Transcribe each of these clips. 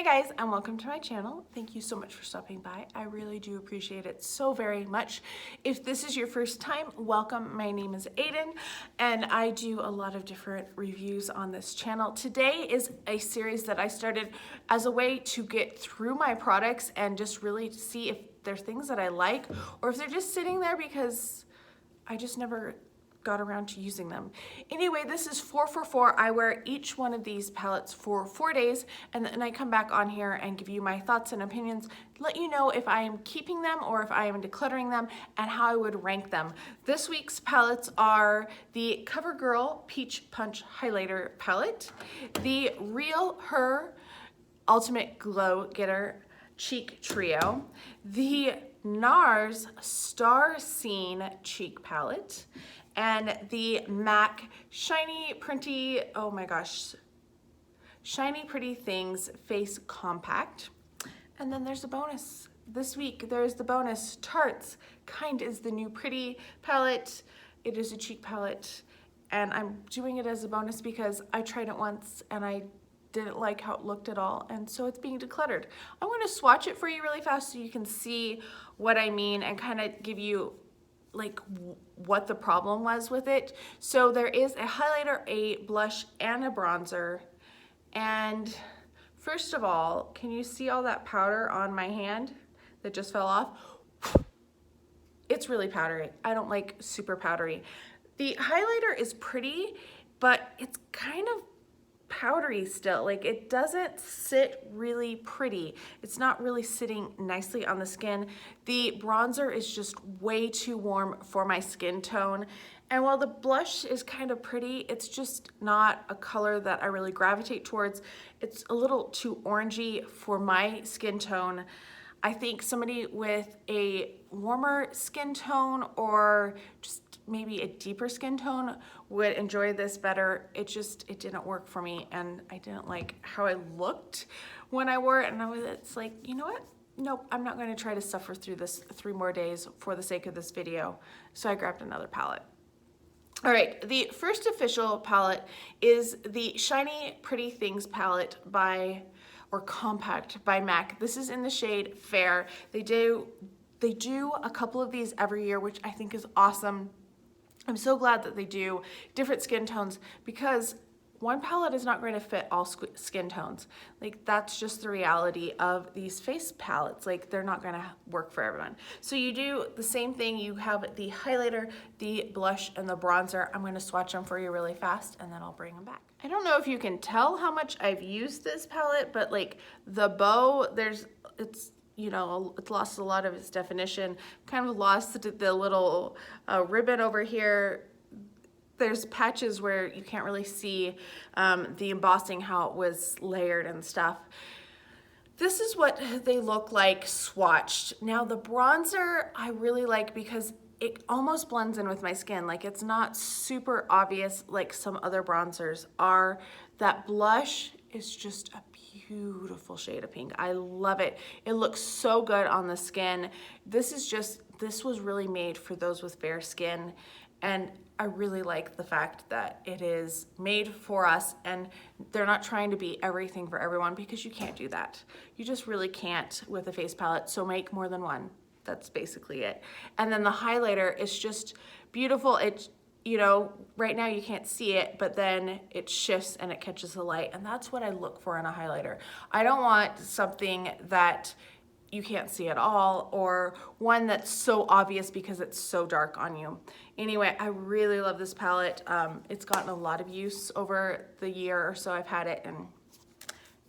Hi guys, and welcome to my channel. Thank you so much for stopping by. I really do appreciate it so very much. If this is your first time, welcome. My name is Aiden, and I do a lot of different reviews on this channel. Today is a series that I started as a way to get through my products and just really see if there's things that I like or if they're just sitting there because I just never got around to using them. Anyway, this is 4 for 4. I wear each one of these palettes for 4 days, and then I come back on here and give you my thoughts and opinions, let you know if I am keeping them or if I am decluttering them and how I would rank them. This week's palettes are the Covergirl Peach Punch Highlighter Palette, the RealHer Ultimate Glow Getter Cheek Trio, the Nars Star Scene Cheek Palette, and the MAC Shiny Pretty, oh my gosh, Shiny Pretty Things Face Compact. And then there's a bonus. This week there's the bonus. Tarte Kind is the new pretty palette. It is a cheek palette, and I'm doing it as a bonus because I tried it once and I didn't like how it looked at all, and so it's being decluttered. I'm going to swatch it for you really fast so you can see what I mean and kind of give you like what the problem was with it. So there is a highlighter, a blush, and a bronzer. And first of all, can you see all that powder on my hand that just fell off? It's really powdery. I don't like super powdery. The highlighter is pretty, but it's kind of powdery still. Like, it doesn't sit really pretty. It's not really sitting nicely on the skin. The bronzer is just way too warm for my skin tone. And while the blush is kind of pretty, it's just not a color that I really gravitate towards. It's a little too orangey for my skin tone. I think somebody with a warmer skin tone or just maybe a deeper skin tone would enjoy this better. It didn't work for me, and I didn't like how I looked when I wore it, and it's like, you know what? Nope, I'm not going to try to suffer through this 3 more days for the sake of this video. So I grabbed another palette. All right, the first official palette is the Shiny Pretty Things palette or compact by MAC. This is in the shade Fair. They do a couple of these every year, which I think is awesome. I'm so glad that they do different skin tones because one palette is not going to fit all skin tones. Like, that's just the reality of these face palettes. Like, they're not going to work for everyone. So you do the same thing. You have the highlighter, the blush, and the bronzer. I'm going to swatch them for you really fast, and then I'll bring them back. I don't know if you can tell how much I've used this palette, but like the bow, it's lost a lot of its definition, kind of lost the little ribbon over here. There's patches where you can't really see the embossing, how it was layered and stuff. This is what they look like swatched. Now the bronzer I really like because it almost blends in with my skin. Like, it's not super obvious like some other bronzers are. That blush is just a beautiful shade of pink. I love it. It looks so good on the skin. This was really made for those with fair skin, and I really like the fact that it is made for us, and they're not trying to be everything for everyone because you can't do that. You just really can't with a face palette, so make more than one. That's basically it. And then the highlighter is just beautiful. It, right now you can't see it, but then it shifts and it catches the light, and that's what I look for in a highlighter. I don't want something that you can't see at all, or one that's so obvious because it's so dark on you. Anyway, I really love this palette. It's gotten a lot of use over the year or so I've had it, and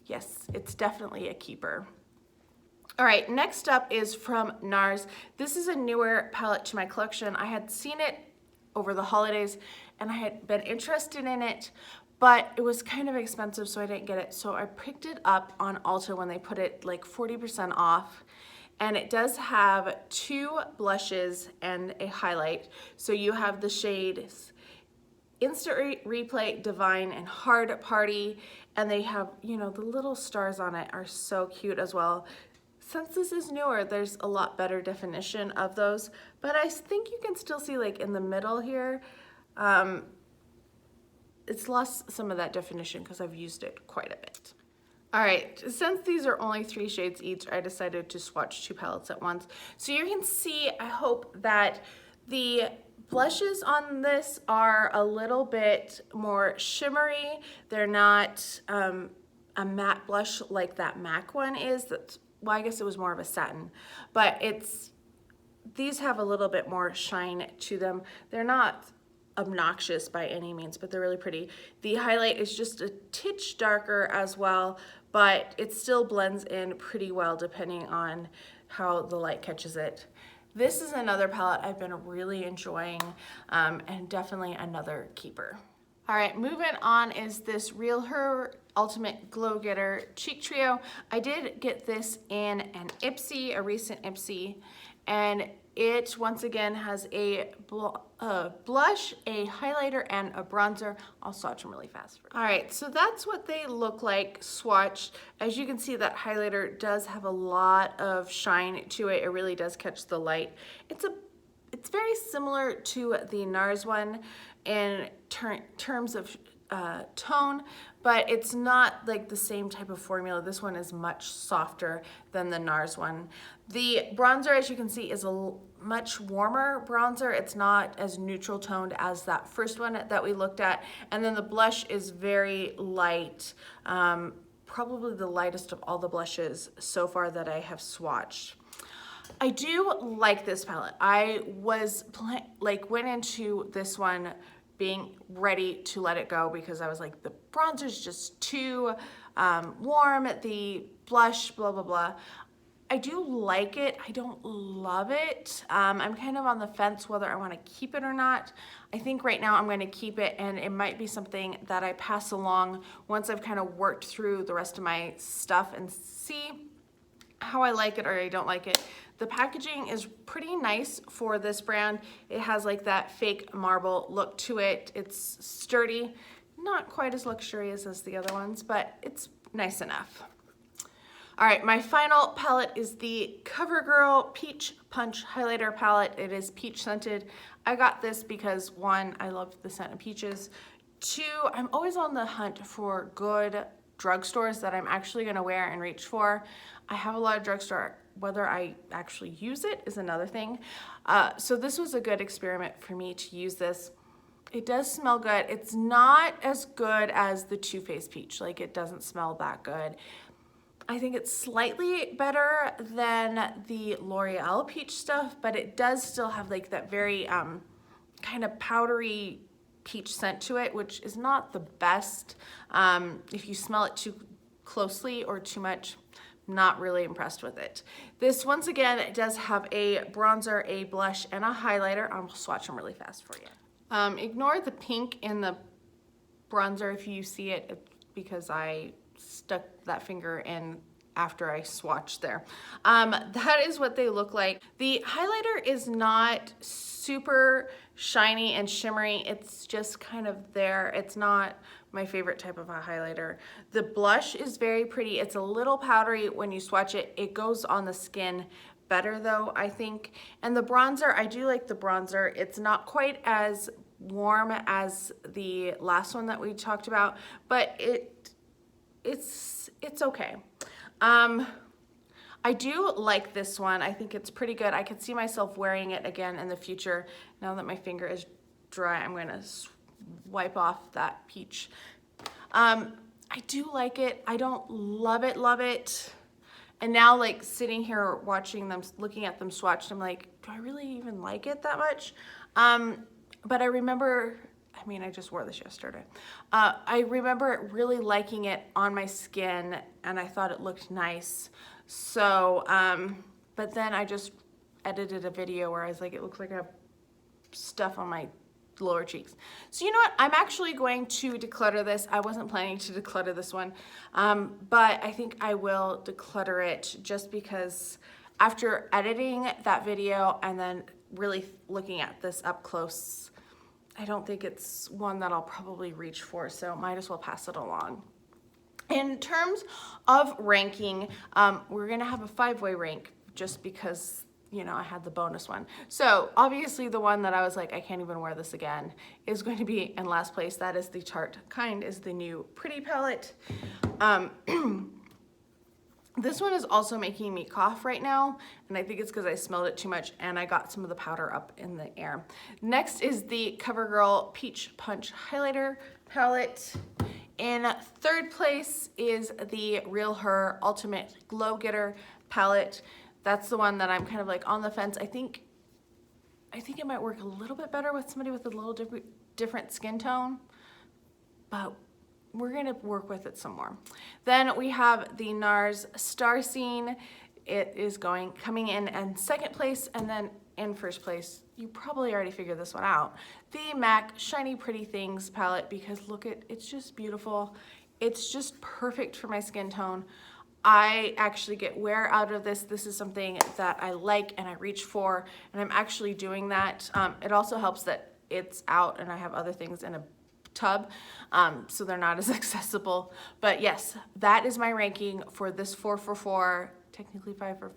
yes, it's definitely a keeper. All right, next up is from Nars. This is a newer palette to my collection. I had seen it over the holidays and I had been interested in it, but it was kind of expensive, so I didn't get it. So I picked it up on Ulta when they put it like 40% off. And it does have 2 blushes and a highlight. So you have the shades Instant Replay, Divine, and Hard Party. And they have, the little stars on it are so cute as well. Since this is newer, there's a lot better definition of those, but I think you can still see, like, in the middle here, it's lost some of that definition because I've used it quite a bit. All right, since these are only 3 shades each, I decided to swatch 2 palettes at once. So you can see, I hope that the blushes on this are a little bit more shimmery. They're not a matte blush like that MAC one is. That's, well, I guess it was more of a satin, but these have a little bit more shine to them. They're not obnoxious by any means, but they're really pretty. The highlight is just a titch darker as well, but it still blends in pretty well depending on how the light catches it. This is another palette I've been really enjoying, and definitely another keeper. All right, moving on is this RealHer Ultimate Glow Getter Cheek Trio. I did get this in an Ipsy, a recent Ipsy, and it once again has a blush, a highlighter, and a bronzer. I'll swatch them really fast. All right, so that's what they look like swatched. As you can see, that highlighter does have a lot of shine to it. It really does catch the light. It's very similar to the Nars one in terms of tone, but it's not like the same type of formula. This one is much softer than the Nars one. The bronzer, as you can see, is a much warmer bronzer. It's not as neutral toned as that first one that we looked at. And then the blush is very light, probably the lightest of all the blushes so far that I have swatched. I do like this palette. I was went into this one being ready to let it go because I was like, the bronzer's just too warm, the blush, blah, blah, blah. I do like it. I don't love it. I'm kind of on the fence whether I want to keep it or not. I think right now I'm going to keep it, and it might be something that I pass along once I've kind of worked through the rest of my stuff and see how I like it or I don't like it. The packaging is pretty nice for this brand. It has like that fake marble look to it. It's sturdy, not quite as luxurious as the other ones, but it's nice enough. All right, my final palette is the CoverGirl Peach Punch Highlighter Palette. It is peach scented. I got this because 1, I love the scent of peaches. 2, I'm always on the hunt for good drugstores that I'm actually gonna wear and reach for. I have a lot of drugstore. Whether I actually use it is another thing. So this was a good experiment for me to use this. It does smell good. It's not as good as the Too Faced Peach. Like, it doesn't smell that good. I think it's slightly better than the L'Oreal Peach stuff, but it does still have like that very kind of powdery peach scent to it, which is not the best. If you smell it too closely or too much, not really impressed with it. This, once again, it does have a bronzer, a blush, and a highlighter. I'll swatch them really fast for you. Ignore the pink in the bronzer if you see it, because I stuck that finger in after I swatched there. That is what they look like. The highlighter is not super shiny and shimmery. It's just kind of there. It's not my favorite type of a highlighter. The blush is very pretty. It's a little powdery when you swatch it. It goes on the skin better though, I think. And the bronzer, I do like the bronzer. It's not quite as warm as the last one that we talked about, but it's okay. I do like this one. I think it's pretty good. I could see myself wearing it again in the future. Now that my finger is dry, I'm gonna wipe off that peach. I do like it. I don't love it. And now, like, sitting here watching them, looking at them swatched, I'm like, do I really even like it that much? But I remember, I mean, I just wore this yesterday. I remember really liking it on my skin, and I thought it looked nice. So, but then I just edited a video where I was like, it looks like I have stuff on my lower cheeks. So you know what? I'm actually going to declutter this. I wasn't planning to declutter this one, but I think I will declutter it just because after editing that video and then really looking at this up close, I don't think it's one that I'll probably reach for, so might as well pass it along. In terms of ranking, we're gonna have a 5-way rank just because, you know, I had the bonus one. So obviously the one that I was like, I can't even wear this again, is going to be in last place. That is the Tarte Kind, is the new Pretty palette. This one is also making me cough right now, and I think it's because I smelled it too much and I got some of the powder up in the air. Next is the CoverGirl Peach Punch Highlighter Palette. In third place is the RealHer Ultimate Glow Getter Palette. That's the one that I'm kind of like on the fence. I think it might work a little bit better with somebody with a little different skin tone, but we're gonna work with it some more. Then we have the Nars Star Scene. It is coming in second place, and then in first place, you probably already figured this one out, the MAC Shiny Pretty Things palette, because look it's just beautiful. It's just perfect for my skin tone. I actually get wear out of this. This is something that I like and I reach for, and I'm actually doing that. It also helps that it's out and I have other things in a tub, so they're not as accessible. But yes, that is my ranking for this 4 for 4, technically 5 for,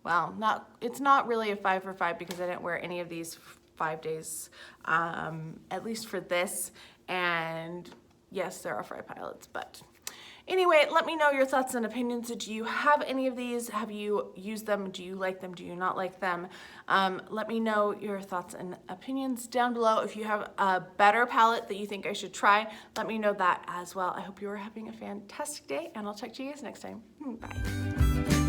well, it's not really a 5 for 5 because I didn't wear any of these 5 days, at least for this. And yes, there are 5 palettes, but anyway, let me know your thoughts and opinions. Do you have any of these? Have you used them? Do you like them? Do you not like them? Let me know your thoughts and opinions down below. If you have a better palette that you think I should try, let me know that as well. I hope you are having a fantastic day, and I'll talk to you guys next time. Bye.